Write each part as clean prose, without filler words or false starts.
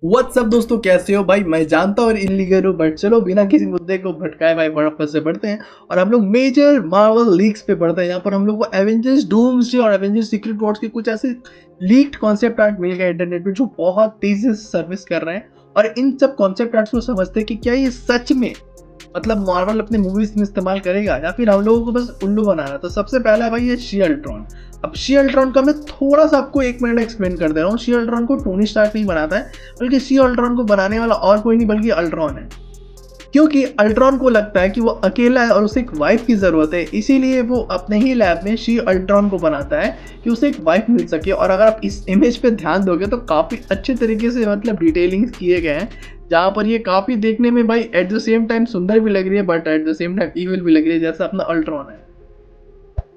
WhatsApp दोस्तों, कैसे हो भाई। मैं जानता हूँ इलीगल हो, बट चलो बिना किसी मुद्दे को भटकाए भाई वापस से बढ़ते हैं और हम लोग मेजर मार्वल लीक्स पे बढ़ते हैं। यहाँ पर हम लोग को एवेंजर्स डूम्सडे और एवेंजर्स सीक्रेट वॉर्स के कुछ ऐसे लीक्ड कॉन्सेप्ट आर्ट मिल गए इंटरनेट पे जो बहुत तेजी से सर्विस कर रहे हैं। और इन सब कॉन्सेप्ट आर्ट्स को समझते हैं कि क्या ये सच में मतलब मार्वल अपने मूवीज में इस्तेमाल करेगा या फिर हम लोगों को बस उल्लू बनाना। तो सबसे पहला भाई ये शी अल्ट्रॉन। अब शी अल्ट्रॉन का मैं थोड़ा सा आपको 1 मिनट एक्सप्लेन कर दे रहा हूँ। शी अल्ट्रॉन को टोनी स्टार्क नहीं बनाता है, बल्कि शी अल्ट्रॉन को बनाने वाला और कोई नहीं बल्कि अल्ट्रॉन है। क्योंकि अल्ट्रॉन को लगता है कि वो अकेला है और उसे एक वाइफ की ज़रूरत है, इसीलिए वो अपने ही लैब में शी अल्ट्रॉन को बनाता है कि उसे एक वाइफ मिल सके। और अगर आप इस इमेज पे ध्यान दोगे तो काफ़ी अच्छे तरीके से मतलब डिटेलिंग किए गए हैं, जहाँ पर ये काफ़ी देखने में भाई एट द सेम टाइम सुंदर भी लग रही है but at the same time evil भी लग रही है, जैसा अपना अल्ट्रॉन है।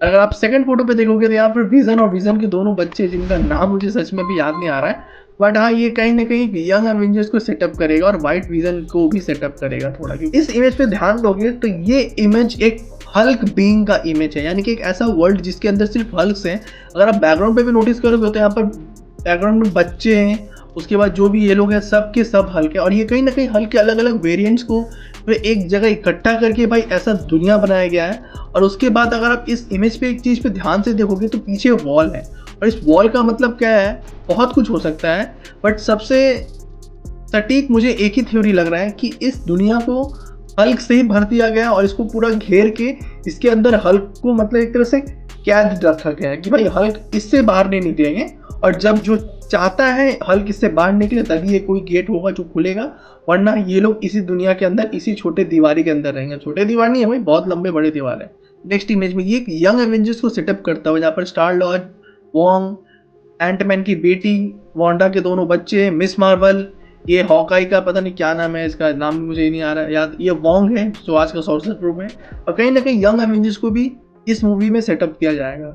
अगर आप सेकंड फोटो पे देखोगे तो यहाँ पर विजन और विजन के दोनों बच्चे, जिनका नाम मुझे सच में भी याद नहीं आ रहा है, बट हाँ ये कहीं ना कहीं यंग एवेंजर्स को सेटअप करेगा और वाइट विजन को भी सेटअप करेगा थोड़ा। क्योंकि इस इमेज पे ध्यान दोगे तो ये इमेज एक हल्क बीइंग का इमेज है, यानी कि एक ऐसा वर्ल्ड जिसके अंदर सिर्फ हल्क्स हैं। अगर आप बैकग्राउंड पे भी नोटिस करोगे तो यहाँ पर बैकग्राउंड में बच्चे हैं, उसके बाद जो भी ये लोग हैं सब के सब हल्क है। और ये कहीं ना कहीं हल्क के अलग अलग वेरिएंट्स को फिर एक जगह इकट्ठा करके भाई ऐसा दुनिया बनाया गया है। और उसके बाद अगर आप इस इमेज पे एक चीज़ पे ध्यान से देखोगे तो पीछे वॉल है, और इस वॉल का मतलब क्या है, बहुत कुछ हो सकता है। बट सबसे सटीक मुझे एक ही थ्योरी लग रहा है कि इस दुनिया को हल्क से ही भर दिया गया और इसको पूरा घेर के इसके अंदर हल्क को मतलब एक तरह से कैद रखा गया है कि भाई हल्क इससे बाहर नहीं निकलेंगे। और जब जो चाहता है हल्क इससे बाहर निकले तभी ये कोई गेट होगा जो खुलेगा, वरना ये लोग इसी दुनिया के अंदर इसी छोटे दीवारी के अंदर रहेंगे। छोटे दीवार नहीं है भाई, बहुत लंबे बड़े दीवार है। नेक्स्ट इमेज में ये एक यंग एवेंजर्स को सेटअप करता हुआ, जहाँ पर स्टार लॉर्ड, वॉन्ग, एंटमैन की बेटी, वांडा के दोनों बच्चे, मिस मार्वल, ये हॉकाई का पता नहीं क्या नाम है, इसका नाम भी मुझे नहीं आ रहा याद, ये वॉन्ग है जो आज का सोर्सर ग्रुप है। और कहीं ना कहीं यंग एवेंजर्स को भी इस मूवी में सेटअप किया जाएगा।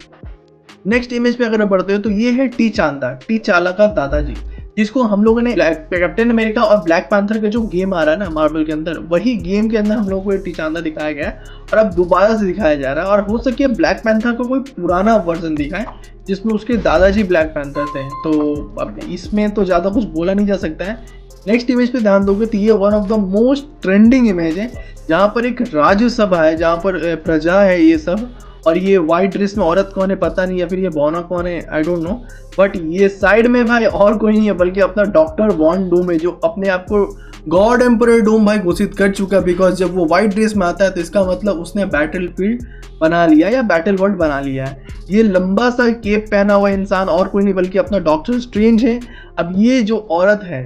नेक्स्ट इमेज पे अगर बढ़ते हो तो ये है टी चांदा, टी चाला का दादाजी, जिसको हम लोगों ने कैप्टन अमेरिका और ब्लैक पैंथर का जो गेम आ रहा है ना मार्वल के अंदर, वही गेम के अंदर हम लोगों को ये टी चांदा दिखाया गया है और अब दोबारा से दिखाया जा रहा है। और हो सके ब्लैक पैंथर का कोई पुराना वर्जन दिखाए जिसमें उसके दादाजी ब्लैक पैंथर थे। तो अब इसमें तो ज़्यादा कुछ बोला नहीं जा सकता है। नेक्स्ट इमेज पे ध्यान दोगे तो ये one of the most trending image है, जहाँ पर एक राज्यसभा है, जहाँ पर प्रजा है ये सब। और ये वाइट ड्रेस में औरत कौन है पता नहीं, या फिर ये बॉना कौन है आई डोंट नो, बट ये साइड में भाई और कोई नहीं है बल्कि अपना डॉक्टर वॉन डूम है, जो अपने आप को गॉड एम्परर डूम भाई घोषित कर चुका है। बिकॉज जब वो वाइट ड्रेस में आता है तो इसका मतलब उसने बैटल फील्ड बना लिया या बैटल वर्ल्ड बना लिया है। ये लंबा सा केप पहना हुआ इंसान और कोई नहीं बल्कि अपना डॉक्टर स्ट्रेंज है। अब ये जो औरत है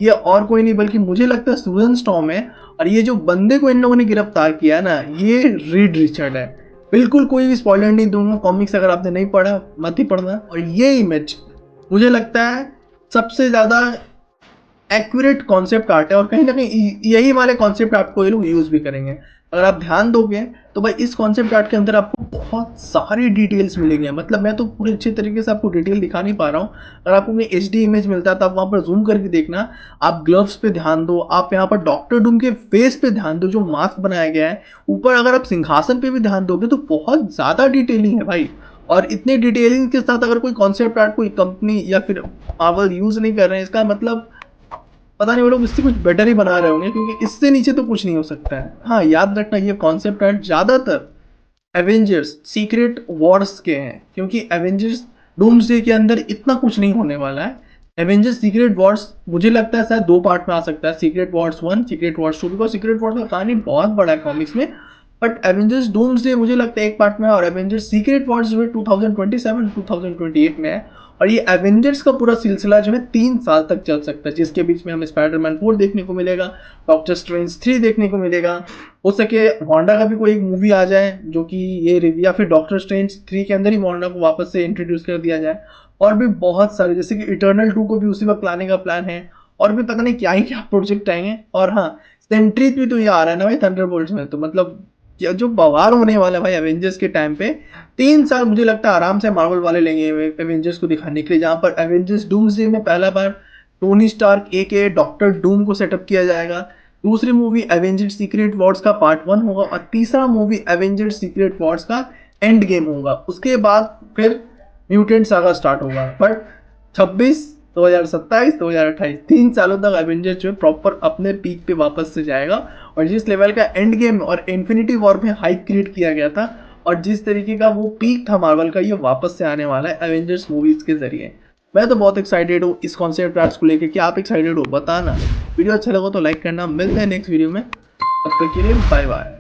ये और कोई नहीं बल्कि मुझे लगता है सूजन स्टॉर्म है। और ये जो बंदे को इन लोगों ने गिरफ्तार किया है ना, ये रीड रिचर्ड है। बिल्कुल कोई भी स्पॉइलर नहीं दूंगा, कॉमिक्स अगर आपने नहीं पढ़ा मत ही पढ़ना। और ये इमेज मुझे लगता है सबसे ज़्यादा एक्यूरेट कॉन्सेप्ट आर्ट है, और कहीं ना कहीं यही वाले कॉन्सेप्ट आर्ट को ये लोग यूज़ भी करेंगे। अगर आप ध्यान दोगे तो भाई इस कॉन्सेप्ट आर्ट के अंदर आपको बहुत सारी डिटेल्स मिलेंगे। मतलब मैं तो पूरे अच्छे तरीके से आपको डिटेल दिखा नहीं पा रहा हूँ। अगर आपको कोई HD इमेज मिलता है तो आप वहाँ पर जूम करके देखना। आप ग्लव्स पे ध्यान दो, आप यहाँ पर डॉक्टर डूम के फेस पे ध्यान दो जो मास्क बनाया गया है। ऊपर अगर आप सिंहासन पे भी ध्यान दोगे तो बहुत ज़्यादा डिटेलिंग है भाई। और इतने डिटेलिंग के साथ अगर कोई कॉन्सेप्ट आर्ट कोई कंपनी या फिर मार्वल यूज़ नहीं कर रहे हैं, इसका मतलब पता नहीं वो लोग इससे कुछ बेटर ही बना रहे होंगे, क्योंकि इससे नीचे तो कुछ नहीं हो सकता है। हाँ याद रखना ये कॉन्सेप्ट आर्ट ज़्यादातर एवेंजर्स सीक्रेट वॉर्स के हैं, क्योंकि एवेंजर्स डूम्सडे के अंदर इतना कुछ नहीं होने वाला है। एवेंजर्स सीक्रेट वॉर्स मुझे लगता है शायद 2 पार्ट में आ सकता है, secret Wars 1, secret Wars 2, because secret Wars का कहानी बहुत बड़ा है कॉमिक्स में। बट एवेंजर्स डूम्सडे मुझे लगता है 1 पार्ट में है, और एवेंजर्स सीक्रेट वॉर्स जो है 2027 2028 में है। और ये एवेंजर्स का पूरा सिलसिला जो है 3 साल तक चल सकता है, जिसके बीच में हमें स्पाइडरमैन 4 देखने को मिलेगा, डॉक्टर स्ट्रेंज 3 देखने को मिलेगा, हो सके वांडा का भी कोई एक मूवी आ जाए जो कि ये, या फिर डॉक्टर स्ट्रेंज 3 के अंदर ही वांडा को वापस से इंट्रोड्यूस कर दिया जाए। और भी बहुत सारे, जैसे कि इटर्नल 2 को भी उसी वक्त लाने का प्लान है, और भी पता नहीं क्या ही क्या प्रोजेक्ट आएंगे। और हाँ सेंट्री भी तो ये आ रहा है ना भाई थंडरबोल्ट्स में, तो मतलब जो बवाल होने वाला है भाई एवेंजर्स के टाइम पे। 3 साल मुझे लगता है आराम से मार्वल वाले लेंगे एवेंजर्स को दिखाने के लिए, जहाँ पर एवेंजर्स डूम्सडे में पहला बार टोनी स्टार्क के डॉक्टर डूम को सेटअप किया जाएगा। दूसरी मूवी एवेंजर्स सीक्रेट वॉर्स का पार्ट 1 होगा, और तीसरा मूवी एवेंजर्स सीक्रेट वॉर्स का एंड गेम होगा। उसके बाद फिर म्यूटेंट सागा स्टार्ट होगा। बट 26 2027, 2028 3 सालों तक एवेंजर्स जो है प्रॉपर अपने पीक पे वापस से जाएगा। और जिस लेवल का एंड गेम और इन्फिनिटी वॉर में हाइप क्रिएट किया गया था और जिस तरीके का वो पीक था मार्वल का, ये वापस से आने वाला है एवेंजर्स मूवीज के जरिए। मैं तो बहुत एक्साइटेड हूँ इस कॉन्सेप्ट आर्ट्स को लेकर। कि आप एक्साइटेड हो बताना। वीडियो अच्छा लगा तो लाइक करना। मिलते हैं नेक्स्ट वीडियो में, तब तक के लिए बाय बाय।